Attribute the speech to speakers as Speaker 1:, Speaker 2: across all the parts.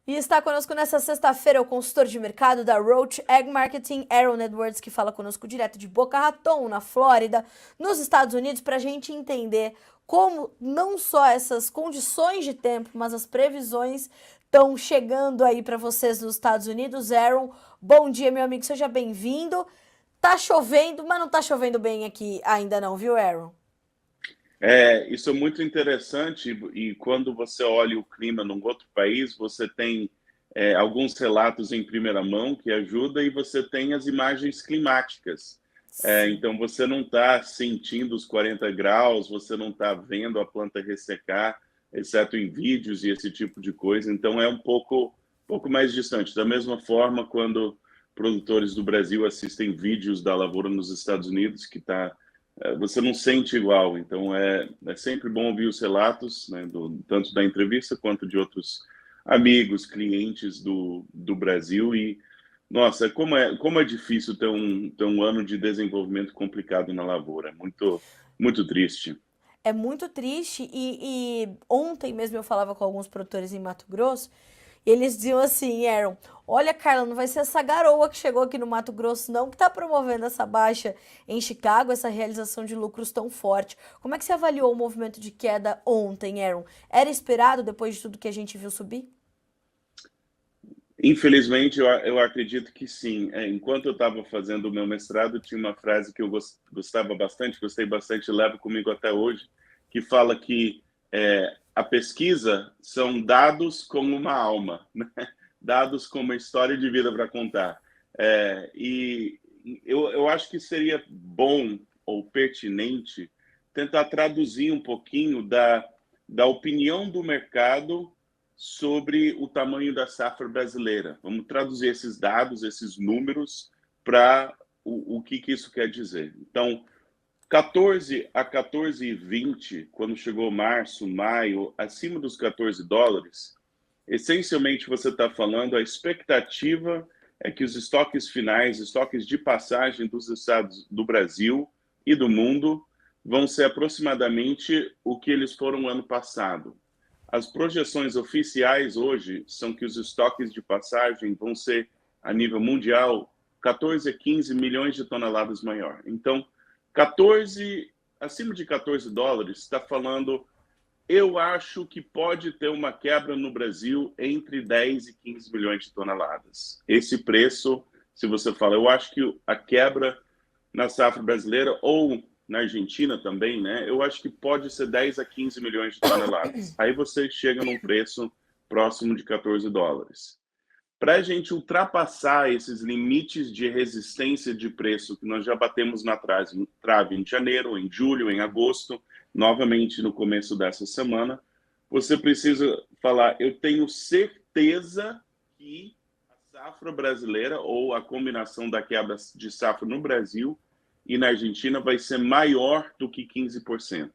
Speaker 1: E está conosco nessa sexta-feira o consultor de mercado da Roach Egg Marketing, Aaron Edwards, que fala conosco direto de Boca Raton, na Flórida, nos Estados Unidos, para a gente entender como não só essas condições de tempo, mas as previsões estão chegando aí para vocês nos Estados Unidos. Aaron, bom dia, meu amigo, seja bem-vindo. Tá chovendo, mas não tá chovendo bem aqui ainda não, viu, Aaron?
Speaker 2: Isso é muito interessante e quando você olha o clima num outro país, você tem alguns relatos em primeira mão que ajudam e você tem as imagens climáticas.
Speaker 1: Sim.
Speaker 2: Então você não está sentindo os 40 graus, você não está vendo a planta ressecar, exceto em vídeos e esse tipo de coisa. Então é pouco mais distante. Da mesma forma, quando produtores do Brasil assistem vídeos da lavoura nos Estados Unidos, que está você não sente igual. Então, é sempre bom ouvir os relatos, né, tanto da entrevista quanto de outros amigos, clientes do Brasil. E, nossa, como é difícil ter um ano de desenvolvimento complicado na lavoura. Muito triste.
Speaker 1: É muito triste e ontem mesmo eu falava com alguns produtores em Mato Grosso e eles diziam assim, Aaron, olha, Carla, não vai ser essa garoa que chegou aqui no Mato Grosso não que tá promovendo essa baixa em Chicago, essa realização de lucros tão forte. Como é que você avaliou o movimento de queda ontem, Aaron? Era esperado depois de tudo que a gente viu subir?
Speaker 2: Infelizmente, eu acredito que sim. Enquanto eu estava fazendo o meu mestrado, tinha uma frase que eu gostava bastante, gostei bastante, levo comigo até hoje, que fala que a pesquisa são dados com uma alma, né? Dados com uma história de vida para contar. E eu acho que seria bom ou pertinente tentar traduzir um pouquinho da opinião do mercado sobre o tamanho da safra brasileira. Vamos traduzir esses dados, esses números, para o que isso quer dizer. Então, 14 a 14,20, quando chegou março, maio, acima dos US$ 14, essencialmente você está falando, a expectativa é que os estoques finais, estoques de passagem dos estados do Brasil e do mundo, vão ser aproximadamente o que eles foram no ano passado. As projeções oficiais hoje são que os estoques de passagem vão ser, a nível mundial, 14 a 15 milhões de toneladas maior. Então, 14, acima de US$ 14, está falando, eu acho que pode ter uma quebra no Brasil entre 10 e 15 milhões de toneladas. Esse preço, se você fala, eu acho que a quebra na safra brasileira ou na Argentina também, né? Eu acho que pode ser 10 a 15 milhões de toneladas. Aí você chega num preço próximo de US$ 14. Para a gente ultrapassar esses limites de resistência de preço que nós já batemos na trave em janeiro, em julho, em agosto, novamente no começo dessa semana, você precisa falar, eu tenho certeza que a safra brasileira ou a combinação da quebra de safra no Brasil e na Argentina vai ser maior do que 15%.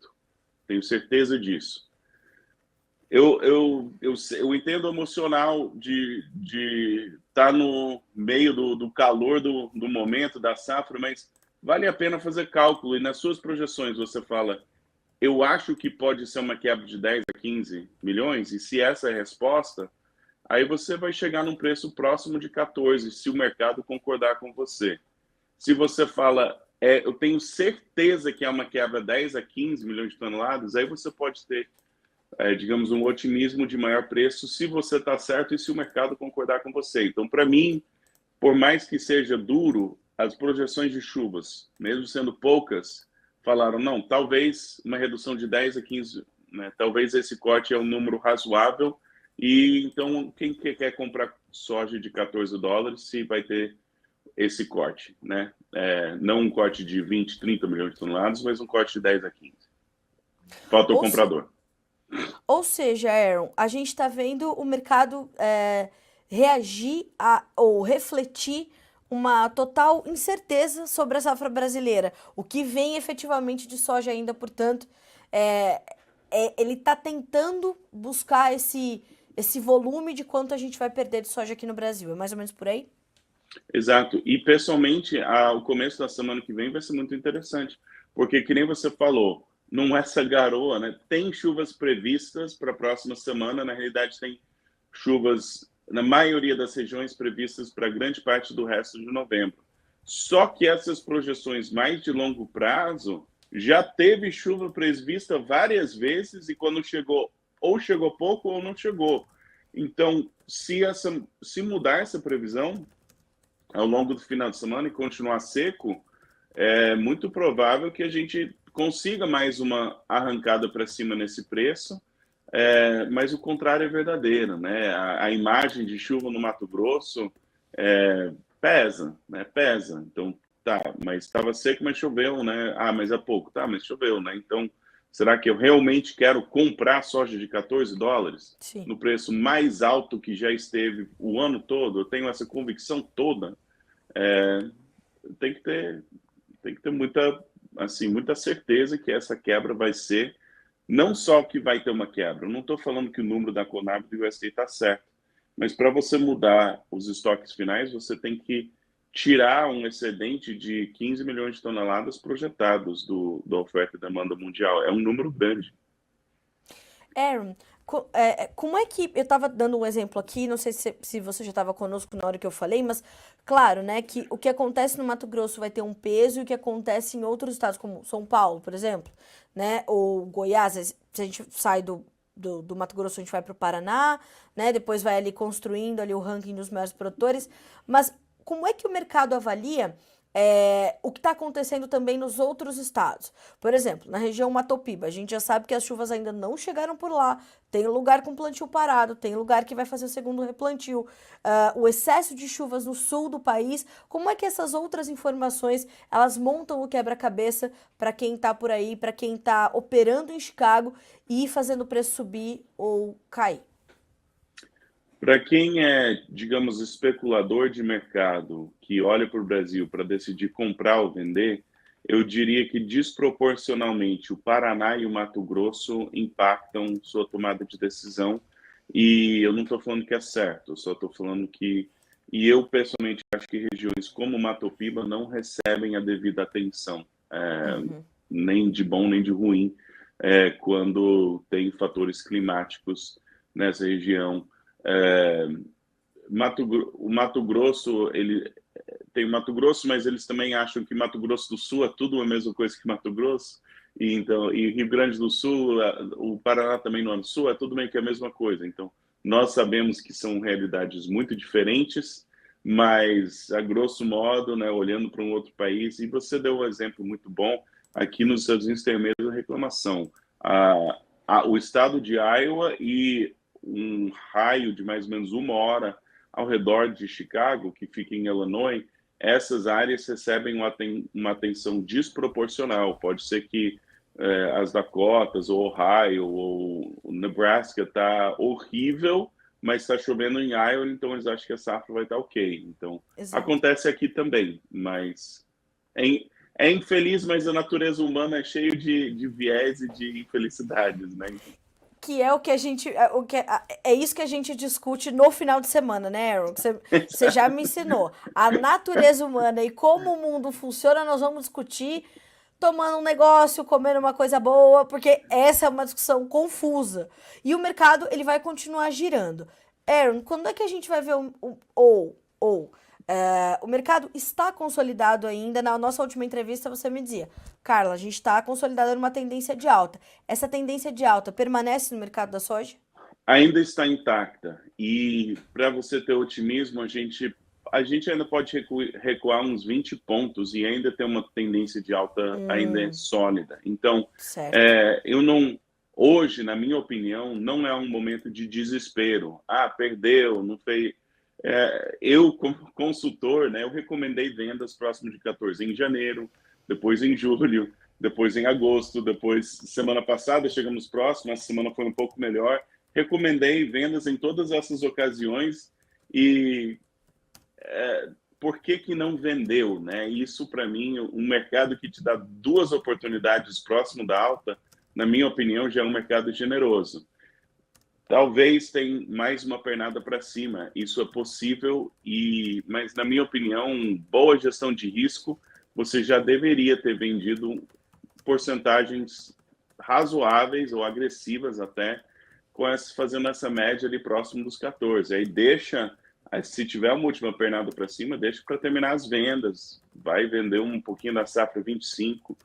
Speaker 2: Tenho certeza disso. Eu entendo o emocional de estar no meio do calor do momento, da safra, mas vale a pena fazer cálculo. E nas suas projeções você fala, eu acho que pode ser uma quebra de 10 a 15 milhões, e se essa é a resposta, aí você vai chegar num preço próximo de 14, se o mercado concordar com você. Se você fala, eu tenho certeza que é uma quebra 10 a 15 milhões de toneladas, aí você pode ter, digamos, um otimismo de maior preço se você está certo e se o mercado concordar com você. Então, para mim, por mais que seja duro, as projeções de chuvas, mesmo sendo poucas, falaram, não, talvez uma redução de 10 a 15, né, talvez esse corte é um número razoável, e então quem quer comprar soja de US$ 14 se vai ter esse corte, né? Não um corte de 20, 30 milhões de toneladas, mas um corte de 10 a 15. Falta o
Speaker 1: Ou, se-
Speaker 2: comprador.
Speaker 1: ou seja, Aaron, a gente está vendo o mercado reagir ou refletir uma total incerteza sobre a safra brasileira. O que vem efetivamente de soja ainda, portanto, é, ele está tentando buscar esse volume de quanto a gente vai perder de soja aqui no Brasil. É mais ou menos por aí?
Speaker 2: Exato. E, pessoalmente, o começo da semana que vem vai ser muito interessante, porque, que nem você falou, não é essa garoa, né? Tem chuvas previstas para a próxima semana, na realidade tem chuvas na maioria das regiões previstas para grande parte do resto de novembro. Só que essas projeções mais de longo prazo já teve chuva prevista várias vezes e quando chegou, ou chegou pouco ou não chegou. Então, se mudar essa previsão ao longo do final de semana e continuar seco, é muito provável que a gente consiga mais uma arrancada para cima nesse preço, mas o contrário é verdadeiro, né? A imagem de chuva no Mato Grosso pesa, né? Pesa. Então, tá, mas estava seco, mas choveu, né? Ah, mas há pouco, tá, mas choveu, né? Então, será que eu realmente quero comprar soja de $14
Speaker 1: Sim.
Speaker 2: no preço mais alto que já esteve o ano todo? Eu tenho essa convicção toda. Tem que ter muita certeza que essa quebra vai ser, não só que vai ter uma quebra, eu não estou falando que o número da Conab e do USDA está certo, mas para você mudar os estoques finais, você tem que tirar um excedente de 15 milhões de toneladas projetados da oferta e demanda mundial. É um número grande.
Speaker 1: Aaron, como é que. Eu estava dando um exemplo aqui, não sei se você já estava conosco na hora que eu falei, mas claro, né, que o que acontece no Mato Grosso vai ter um peso e o que acontece em outros estados, como São Paulo, por exemplo, né, ou Goiás, se a gente sai do Mato Grosso, a gente vai para o Paraná, né, depois vai ali construindo ali o ranking dos maiores produtores, mas como é que o mercado avalia o que está acontecendo também nos outros estados? Por exemplo, na região Matopiba, a gente já sabe que as chuvas ainda não chegaram por lá, tem lugar com plantio parado, tem lugar que vai fazer o segundo replantio, o excesso de chuvas no sul do país. Como é que essas outras informações, elas montam o quebra-cabeça para quem está por aí, para quem está operando em Chicago e fazendo o preço subir ou cair?
Speaker 2: Para quem é, digamos, especulador de mercado, que olha para o Brasil para decidir comprar ou vender, eu diria que desproporcionalmente o Paraná e o Mato Grosso impactam sua tomada de decisão. E eu não estou falando que é certo, eu só estou falando que. E eu, pessoalmente, acho que regiões como Matopiba não recebem a devida atenção, nem de bom nem de ruim, quando tem fatores climáticos nessa região. O Mato Grosso, ele tem o Mato Grosso, mas eles também acham que Mato Grosso do Sul é tudo a mesma coisa que Mato Grosso, e Rio Grande do Sul, o Paraná também no Sul, é tudo meio que a mesma coisa. Então, nós sabemos que são realidades muito diferentes, mas, a grosso modo, né, olhando para um outro país, e você deu um exemplo muito bom, aqui nos Estados Unidos tem a mesma reclamação. O estado de Iowa e um raio de mais ou menos 1 hora ao redor de Chicago, que fica em Illinois, essas áreas recebem uma atenção desproporcional. Pode ser que as Dakotas, ou Ohio, ou Nebraska está horrível, mas está chovendo em Iowa, então eles acham que a safra vai estar ok. Então,
Speaker 1: Exato.
Speaker 2: Acontece aqui também, mas é infeliz, mas a natureza humana é cheia de viés e de infelicidades, né?
Speaker 1: Que é o que a gente. É isso que a gente discute no final de semana, né, Aaron? Você já me ensinou. A natureza humana e como o mundo funciona, nós vamos discutir tomando um negócio, comendo uma coisa boa, porque essa é uma discussão confusa. E o mercado, ele vai continuar girando. Aaron, quando é que a gente vai ver o mercado está consolidado ainda? Na nossa última entrevista você me dizia, Carla, a gente está consolidado numa tendência de alta. Essa tendência de alta permanece no mercado da soja?
Speaker 2: Ainda está intacta. E para você ter otimismo, a gente ainda pode recuar uns 20 pontos e ainda ter uma tendência de alta ainda sólida. Então, eu não... Hoje, na minha opinião, não é um momento de desespero. Perdeu, não fez... eu, como consultor, né, eu recomendei vendas próximas de 14 em janeiro, depois em julho, depois em agosto, depois, semana passada, chegamos próximo, essa semana foi um pouco melhor. Recomendei vendas em todas essas ocasiões e por que não vendeu, né? Isso, para mim, um mercado que te dá 2 oportunidades próximo da alta, na minha opinião, já é um mercado generoso. Talvez tenha mais uma pernada para cima, isso é possível, mas na minha opinião, boa gestão de risco, você já deveria ter vendido porcentagens razoáveis ou agressivas até, fazendo essa média ali próximo dos 14. Aí deixa, se tiver uma última pernada para cima, deixa para terminar as vendas. Vai vender um pouquinho da safra 25.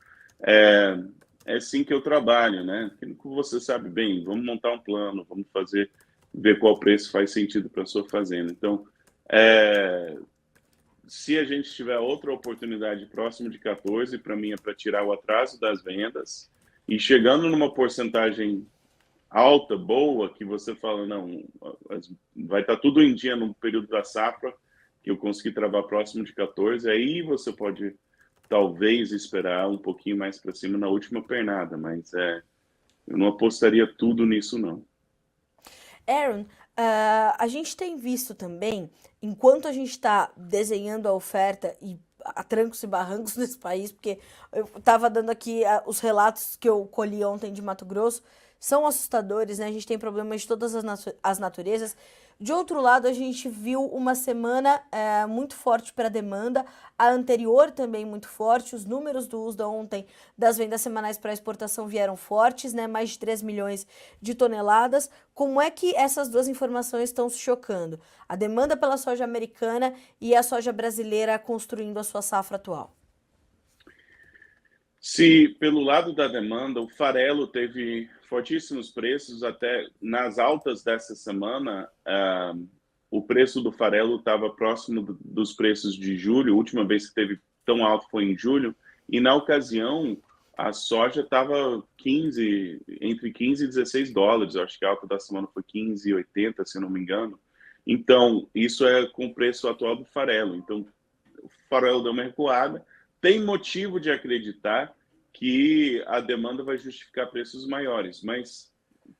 Speaker 2: É assim que eu trabalho, né? Como você sabe bem, vamos montar um plano, vamos ver qual preço faz sentido para a sua fazenda. Então, se a gente tiver outra oportunidade próximo de 14, para mim é para tirar o atraso das vendas e chegando numa porcentagem alta, boa, que você fala, não, vai estar tudo em dia no período da safra, que eu consegui travar próximo de 14, aí você pode talvez esperar um pouquinho mais para cima na última pernada, mas eu não apostaria tudo nisso, não.
Speaker 1: Aaron, a gente tem visto também, enquanto a gente está desenhando a oferta e a trancos e barrancos nesse país, porque eu estava dando aqui os relatos que eu colhi ontem de Mato Grosso, são assustadores, né? A gente tem problemas de todas as naturezas. De outro lado, a gente viu uma semana muito forte para a demanda, a anterior também muito forte. Os números do USDA ontem das vendas semanais para exportação vieram fortes, né? Mais de 3 milhões de toneladas. Como é que essas duas informações estão se chocando? A demanda pela soja americana e a soja brasileira construindo a sua safra atual?
Speaker 2: Se pelo lado da demanda, o farelo teve fortíssimos preços, até nas altas dessa semana, o preço do farelo estava próximo dos preços de julho, a última vez que teve tão alto foi em julho, e na ocasião a soja estava entre 15 e 16 dólares, eu acho que a alta da semana foi 15,80, se eu não me engano. Então, isso é com o preço atual do farelo. Então, o farelo deu uma recuada, tem motivo de acreditar que a demanda vai justificar preços maiores, mas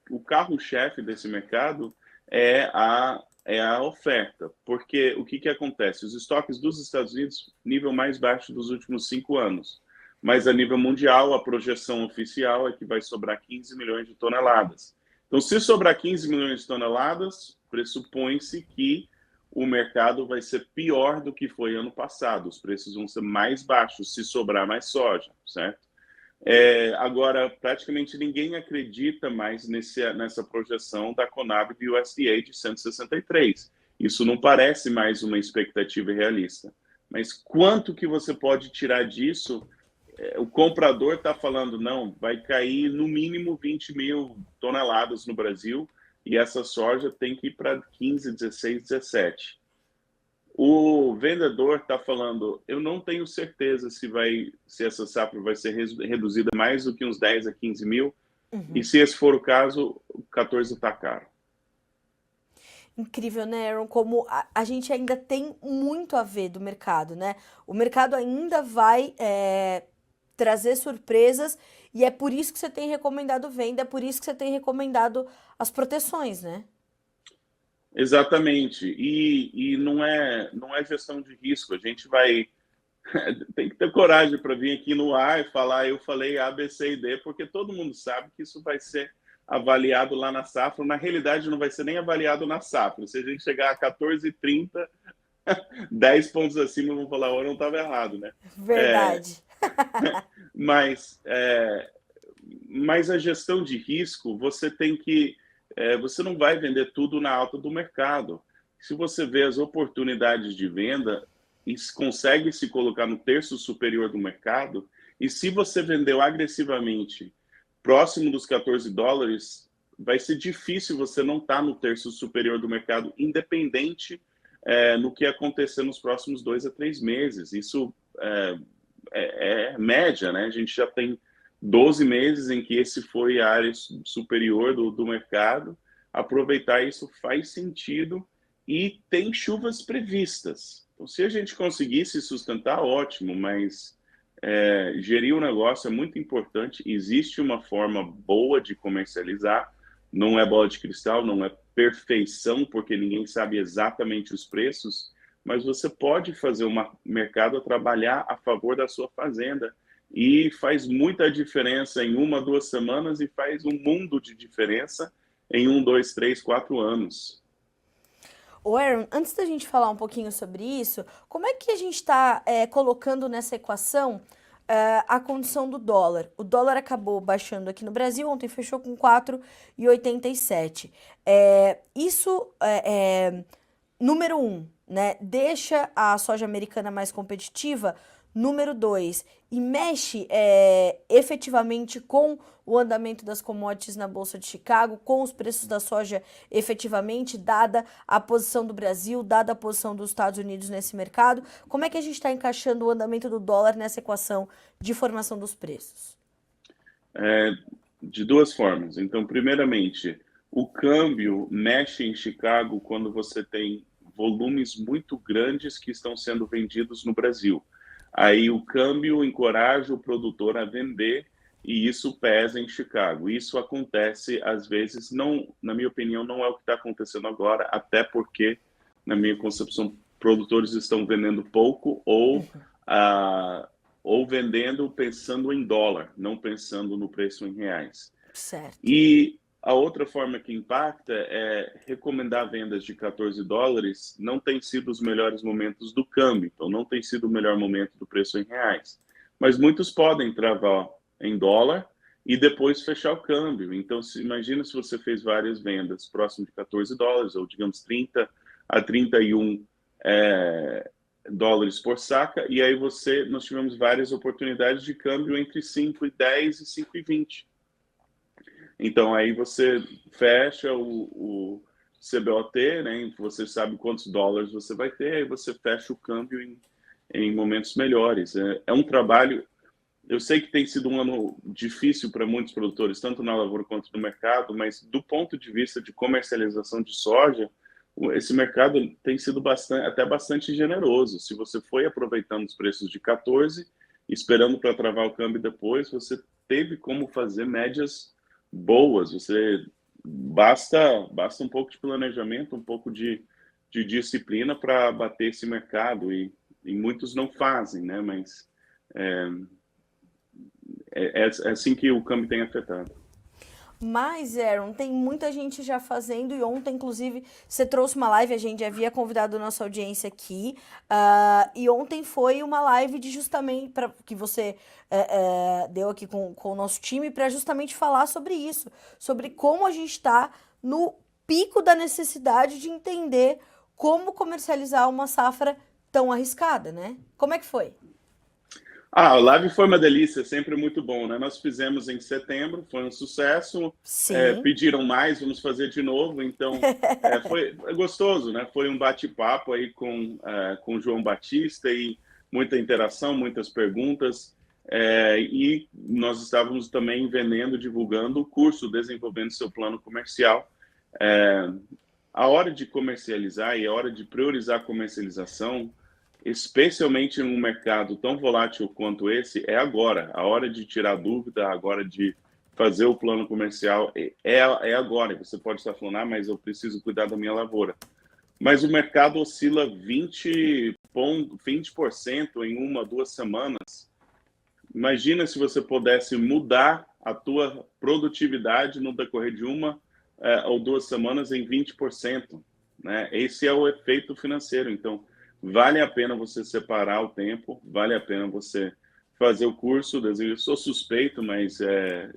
Speaker 2: o carro-chefe desse mercado é a oferta, porque o que acontece? Os estoques dos Estados Unidos, nível mais baixo dos últimos 5 anos, mas a nível mundial, a projeção oficial é que vai sobrar 15 milhões de toneladas. Então, se sobrar 15 milhões de toneladas, pressupõe-se que o mercado vai ser pior do que foi ano passado. Os preços vão ser mais baixos se sobrar mais soja, certo? Agora, praticamente ninguém acredita mais nessa projeção da Conab e do USDA de 163. Isso não parece mais uma expectativa realista. Mas quanto que você pode tirar disso? O comprador está falando, não, vai cair no mínimo 20 mil toneladas no Brasil e essa soja tem que ir para 15, 16, 17. O vendedor está falando, eu não tenho certeza se essa safra vai ser reduzida mais do que uns 10 a 15 mil, e se esse for o caso, o 14 está caro.
Speaker 1: Incrível, né, Aaron? Como a gente ainda tem muito a ver do mercado, né? O mercado ainda vai trazer surpresas e é por isso que você tem recomendado venda, é por isso que você tem recomendado as proteções, né?
Speaker 2: Exatamente. E não é gestão de risco. A gente tem que ter coragem para vir aqui no ar e falar, eu falei A, B, C e D, porque todo mundo sabe que isso vai ser avaliado lá na safra. Na realidade, não vai ser nem avaliado na safra. Se a gente chegar a 14,30, 10 pontos acima, vão falar, não estava errado, né?
Speaker 1: Verdade.
Speaker 2: Mas a gestão de risco, você tem que... você não vai vender tudo na alta do mercado. Se você vê as oportunidades de venda e consegue se colocar no terço superior do mercado, e se você vendeu agressivamente próximo dos 14 dólares, vai ser difícil você não estar no terço superior do mercado, independente no que acontecer nos próximos 2 a 3 meses. Isso é média, né? A gente já tem 12 meses em que esse foi a área superior do mercado. Aproveitar isso faz sentido e tem chuvas previstas. Então, se a gente conseguir se sustentar, ótimo, mas gerir o negócio é muito importante. Existe uma forma boa de comercializar, não é bola de cristal, não é perfeição, porque ninguém sabe exatamente os preços, mas você pode fazer o mercado trabalhar a favor da sua fazenda. E faz muita diferença em 1, 2 semanas e faz um mundo de diferença em 1, 2, 3, 4 anos.
Speaker 1: Ô Aaron, antes da gente falar um pouquinho sobre isso, como é que a gente está colocando nessa equação a condição do dólar. O dólar acabou baixando aqui no Brasil, ontem fechou com 4,87. Isso número um, né? Deixa a soja americana mais competitiva. Número dois, e mexe efetivamente com o andamento das commodities na Bolsa de Chicago, com os preços da soja efetivamente, dada a posição do Brasil, dada a posição dos Estados Unidos nesse mercado. Como é que a gente está encaixando o andamento do dólar nessa equação de formação dos preços?
Speaker 2: De duas formas. Então, primeiramente, o câmbio mexe em Chicago quando você tem volumes muito grandes que estão sendo vendidos no Brasil. Aí o câmbio encoraja o produtor a vender e isso pesa em Chicago. Isso acontece às vezes, não, na minha opinião, não é o que está acontecendo agora, até porque, na minha concepção, produtores estão vendendo pouco ou vendendo pensando em dólar, não pensando no preço em reais.
Speaker 1: Certo.
Speaker 2: E a outra forma que impacta é recomendar vendas de 14 dólares não tem sido os melhores momentos do câmbio, então não tem sido o melhor momento do preço em reais. Mas muitos podem travar em dólar e depois fechar o câmbio. Então, imagina se você fez várias vendas próximo de 14 dólares, ou digamos 30 a 31 dólares por saca, e aí nós tivemos várias oportunidades de câmbio entre 5,10 e 5,20. Então, aí você fecha o CBOT, né? Você sabe quantos dólares você vai ter, aí você fecha o câmbio em momentos melhores. É um trabalho. Eu sei que tem sido um ano difícil para muitos produtores, tanto na lavoura quanto no mercado, mas do ponto de vista de comercialização de soja, esse mercado tem sido até bastante generoso. Se você foi aproveitando os preços de 14, esperando para travar o câmbio depois, você teve como fazer médias boas. Basta um pouco de planejamento, um pouco de disciplina para bater esse mercado e muitos não fazem, né? Mas é assim que o câmbio tem afetado.
Speaker 1: Mas, Aaron, tem muita gente já fazendo e ontem, inclusive, você trouxe uma live, a gente já havia convidado a nossa audiência aqui, e ontem foi uma live de justamente, que você deu aqui com o nosso time, para justamente falar sobre isso, sobre como a gente está no pico da necessidade de entender como comercializar uma safra tão arriscada, né? Como é que foi?
Speaker 2: A live foi uma delícia, sempre muito bom, né? Nós fizemos em setembro, foi um sucesso.
Speaker 1: Sim.
Speaker 2: Pediram mais, vamos fazer de novo. Então, foi gostoso, né? Foi um bate-papo aí com o João Batista e muita interação, muitas perguntas. E nós estávamos também vendendo, divulgando o curso Desenvolvendo Seu Plano Comercial. A hora de comercializar e a hora de priorizar a comercialização, especialmente num mercado tão volátil quanto esse, é agora. A hora de tirar dúvida, a hora de fazer o plano comercial é agora. Você pode estar falando, mas eu preciso cuidar da minha lavoura. Mas o mercado oscila 20% em 1, 2 semanas. Imagina se você pudesse mudar a tua produtividade no decorrer de 1 ou 2 semanas em 20%. Né? Esse é o efeito financeiro. Então, vale a pena você separar o tempo, vale a pena você fazer o curso. Eu sou suspeito, mas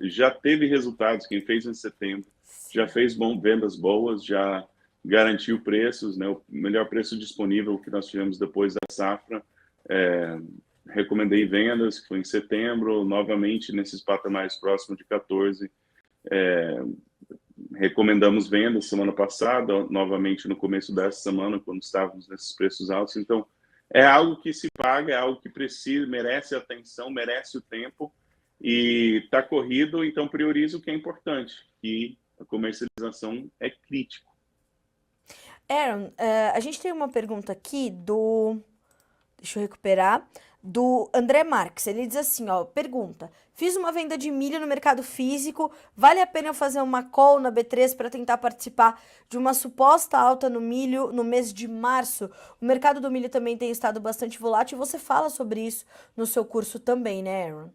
Speaker 2: já teve resultados. Quem fez em setembro já fez vendas boas, já garantiu preços, né? O melhor preço disponível que nós tivemos depois da safra. Recomendei vendas, que foi em setembro, novamente nesses patamares próximos de 14. Recomendamos vendas semana passada, novamente no começo dessa semana, quando estávamos nesses preços altos. Então, é algo que se paga, é algo que precisa, merece atenção, merece o tempo e está corrido, então prioriza o que é importante, que a comercialização é crítico.
Speaker 1: Aaron, a gente tem uma pergunta aqui deixa eu recuperar, do André Marques. Ele diz assim, ó, pergunta: fiz uma venda de milho no mercado físico, vale a pena eu fazer uma call na B3 para tentar participar de uma suposta alta no milho no mês de março? O mercado do milho também tem estado bastante volátil e você fala sobre isso no seu curso também, né, Aaron?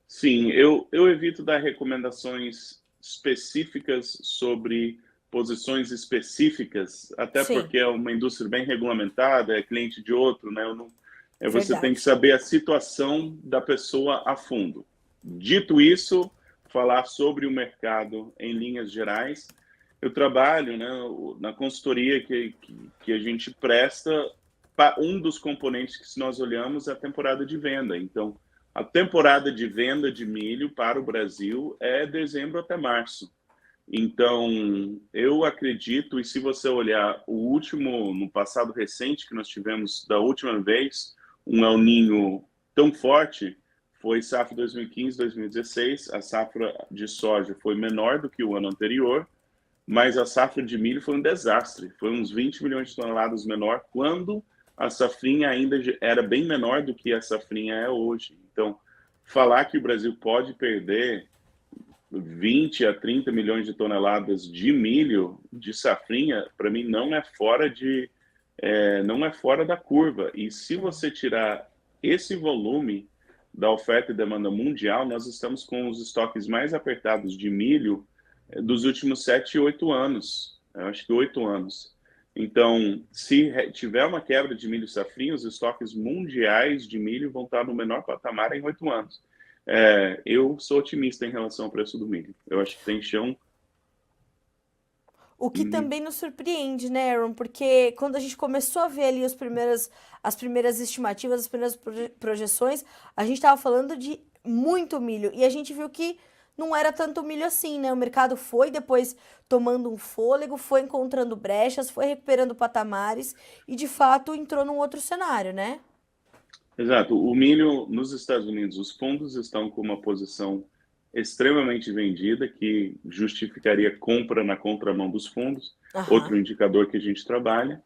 Speaker 2: Sim, eu evito dar recomendações específicas sobre posições específicas, até
Speaker 1: Sim.
Speaker 2: porque é uma indústria bem regulamentada, é cliente de outro, né? Eu Você tem que
Speaker 1: Verdade.
Speaker 2: saber a situação da pessoa a fundo. Dito isso, falar sobre o mercado em linhas gerais. Eu trabalho, né, na consultoria que a gente presta. Um dos componentes que, se nós olhamos, é a temporada de venda. Então, a temporada de venda de milho para o Brasil é dezembro até março. Então, eu acredito, e se você olhar no passado recente que nós tivemos da última vez, um El Niño tão forte, foi safra 2015, 2016, a safra de soja foi menor do que o ano anterior, mas a safra de milho foi um desastre, foi uns 20 milhões de toneladas menor, quando a safrinha ainda era bem menor do que a safrinha é hoje. Então, falar que o Brasil pode perder 20 a 30 milhões de toneladas de milho de safrinha, para mim não é fora da curva. E se você tirar esse volume da oferta e demanda mundial, nós estamos com os estoques mais apertados de milho dos últimos 7, 8 anos. Eu acho que 8 anos. Então, se tiver uma quebra de milho safrinha, os estoques mundiais de milho vão estar no menor patamar em 8 anos. Eu sou otimista em relação ao preço do milho. Eu acho que tem chão.
Speaker 1: O que
Speaker 2: Uhum.
Speaker 1: também nos surpreende, né, Aaron? Porque quando a gente começou a ver ali as primeiras estimativas, as primeiras projeções, a gente estava falando de muito milho. E a gente viu que não era tanto milho assim, né? O mercado foi depois tomando um fôlego, foi encontrando brechas, foi recuperando patamares e, de fato, entrou num outro cenário, né?
Speaker 2: Exato. O milho nos Estados Unidos, os fundos estão com uma posição extremamente vendida, que justificaria compra na contramão dos fundos, outro
Speaker 1: Aham.
Speaker 2: indicador que a gente trabalha.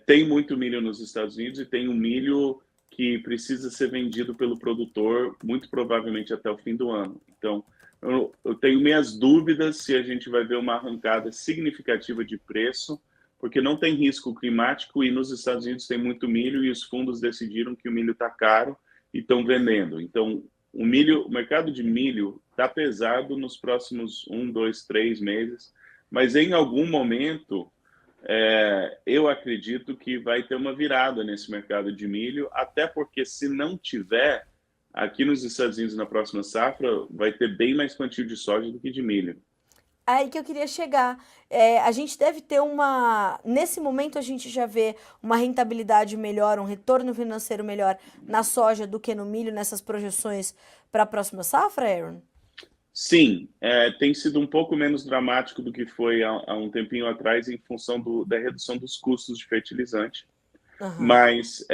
Speaker 2: Tem muito milho nos Estados Unidos e tem um milho que precisa ser vendido pelo produtor, muito provavelmente até o fim do ano. Então, eu tenho minhas dúvidas se a gente vai ver uma arrancada significativa de preço, porque não tem risco climático e nos Estados Unidos tem muito milho e os fundos decidiram que o milho está caro e estão vendendo. Então, o mercado de milho está pesado nos próximos 1, 2, 3 meses, mas em algum momento eu acredito que vai ter uma virada nesse mercado de milho, até porque se não tiver, aqui nos Estados Unidos na próxima safra vai ter bem mais plantio de soja do que de milho.
Speaker 1: Aí que eu queria chegar. É, a gente deve ter uma. Nesse momento, a gente já vê uma rentabilidade melhor, um retorno financeiro melhor na soja do que no milho, nessas projeções para a próxima safra, Aaron?
Speaker 2: Sim, tem sido um pouco menos dramático do que foi há um tempinho atrás em função da redução dos custos de fertilizante.
Speaker 1: Aham.
Speaker 2: Mas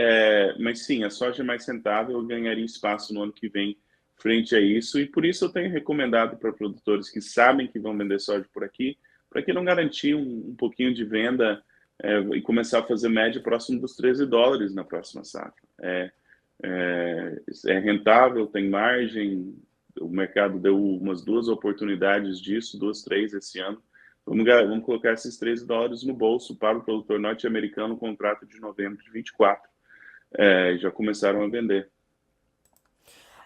Speaker 2: sim, a soja é mais rentável, ganharia espaço no ano que vem frente a isso, e por isso eu tenho recomendado para produtores que sabem que vão vender soja por aqui, para que não garantir um pouquinho de venda e começar a fazer média próximo dos US$ 13 na próxima safra. É rentável, tem margem, o mercado deu umas 2 oportunidades disso, 2, 3 esse ano. Vamos colocar esses US$ 13 no bolso para o produtor norte-americano, contrato de novembro de 24. Já começaram a vender.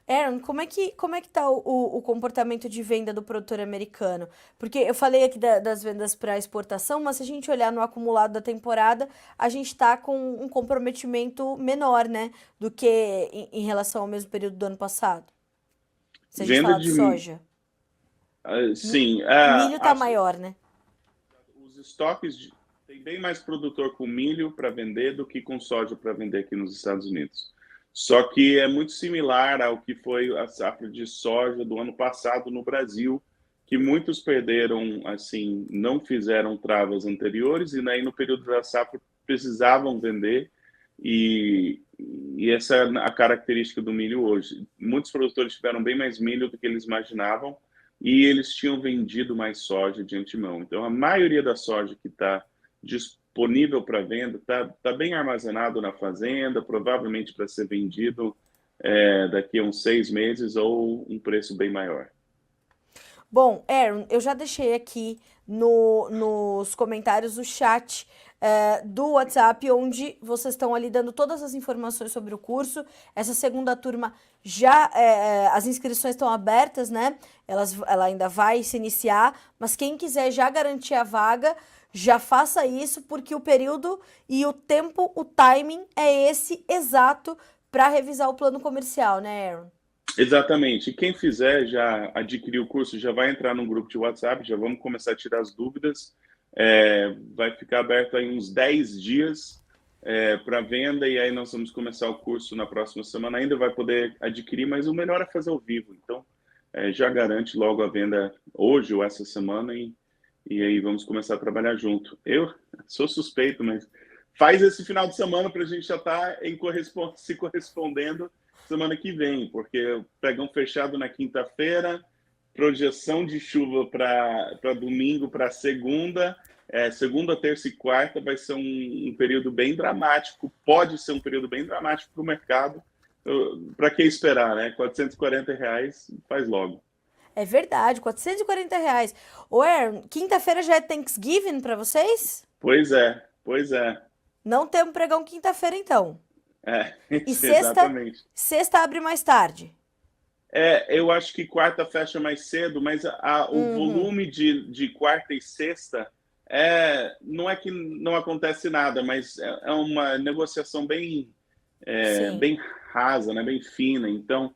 Speaker 1: Aaron, como é que tá o comportamento de venda do produtor americano? Porque eu falei aqui das vendas para exportação, mas se a gente olhar no acumulado da temporada, a gente está com um comprometimento menor, né, do que em relação ao mesmo período do ano passado. Se a gente
Speaker 2: Venda
Speaker 1: falar de
Speaker 2: de.
Speaker 1: soja. Mi-
Speaker 2: Sim,
Speaker 1: Milho tá
Speaker 2: acho que
Speaker 1: maior, né?
Speaker 2: os estoques. Tem bem mais produtor com milho para vender do que com soja para vender aqui nos Estados Unidos. Só que é muito similar ao que foi a safra de soja do ano passado no Brasil, que muitos perderam, assim, não fizeram travas anteriores e aí no período da safra precisavam vender e essa é a característica do milho hoje. Muitos produtores tiveram bem mais milho do que eles imaginavam e eles tinham vendido mais soja de antemão. Então, a maioria da soja que está disponível para venda está bem armazenado na fazenda, provavelmente para ser vendido daqui a uns 6 meses ou um preço bem maior.
Speaker 1: Bom, Aaron, eu já deixei aqui nos comentários o chat do WhatsApp, onde vocês estão ali dando todas as informações sobre o curso. Essa segunda turma já, as inscrições estão abertas, né? Ela ainda vai se iniciar, mas quem quiser já garantir a vaga, já faça isso, porque o período e o tempo, o timing é esse exato para revisar o plano comercial, né, Aaron?
Speaker 2: Exatamente. E quem fizer, já adquiriu o curso, já vai entrar num grupo de WhatsApp, já vamos começar a tirar as dúvidas. Vai ficar aberto aí uns 10 dias para venda, e aí nós vamos começar o curso na próxima semana. Ainda vai poder adquirir, mas o melhor é fazer ao vivo. Então, já garante logo a venda hoje ou essa semana, e aí vamos começar a trabalhar junto. Eu sou suspeito, mas faz esse final de semana para a gente já estar se correspondendo semana que vem, porque pregão fechado na quinta-feira, projeção de chuva para domingo, para segunda, segunda, terça e quarta vai ser um período bem dramático, pode ser um período bem dramático para o mercado. Para que esperar, né? R$ 440 faz logo.
Speaker 1: É verdade, R$ 440. Ô, Aaron, quinta-feira já é Thanksgiving para vocês?
Speaker 2: Pois é, pois é.
Speaker 1: Não temos pregão quinta-feira, então. E
Speaker 2: Exatamente.
Speaker 1: sexta abre mais tarde.
Speaker 2: Eu acho que quarta fecha mais cedo, mas o volume de quarta e sexta não é que não acontece nada, mas é uma negociação bem rasa, né? Bem fina. Então,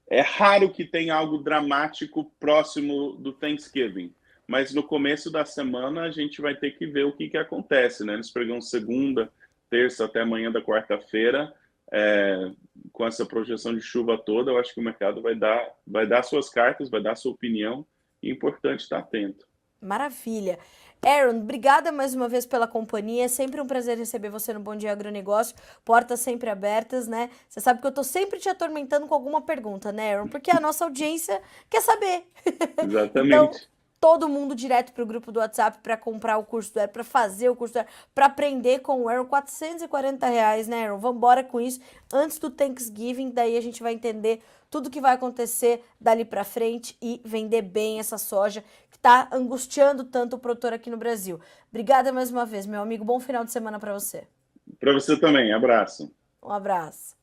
Speaker 2: é raro que tenha algo dramático próximo do Thanksgiving. Mas no começo da semana a gente vai ter que ver o que acontece, né? Eles pregam segunda, terça até amanhã da quarta-feira, com essa projeção de chuva toda, eu acho que o mercado vai dar suas cartas, vai dar sua opinião, e é importante estar atento.
Speaker 1: Maravilha. Aaron, obrigada mais uma vez pela companhia. É sempre um prazer receber você no Bom Dia Agronegócio. Portas sempre abertas, né? Você sabe que eu tô sempre te atormentando com alguma pergunta, né, Aaron? Porque a nossa audiência quer saber.
Speaker 2: Exatamente.
Speaker 1: Então, todo mundo direto pro grupo do WhatsApp para comprar o curso do Aaron, para fazer o curso do Aaron, para aprender com o Aaron. R$ 440, né, Aaron? Vambora com isso antes do Thanksgiving, daí a gente vai entender tudo que vai acontecer dali para frente e vender bem essa soja que tá angustiando tanto o produtor aqui no Brasil. Obrigada mais uma vez, meu amigo. Bom final de semana para você.
Speaker 2: Para você também. Abraço.
Speaker 1: Um abraço.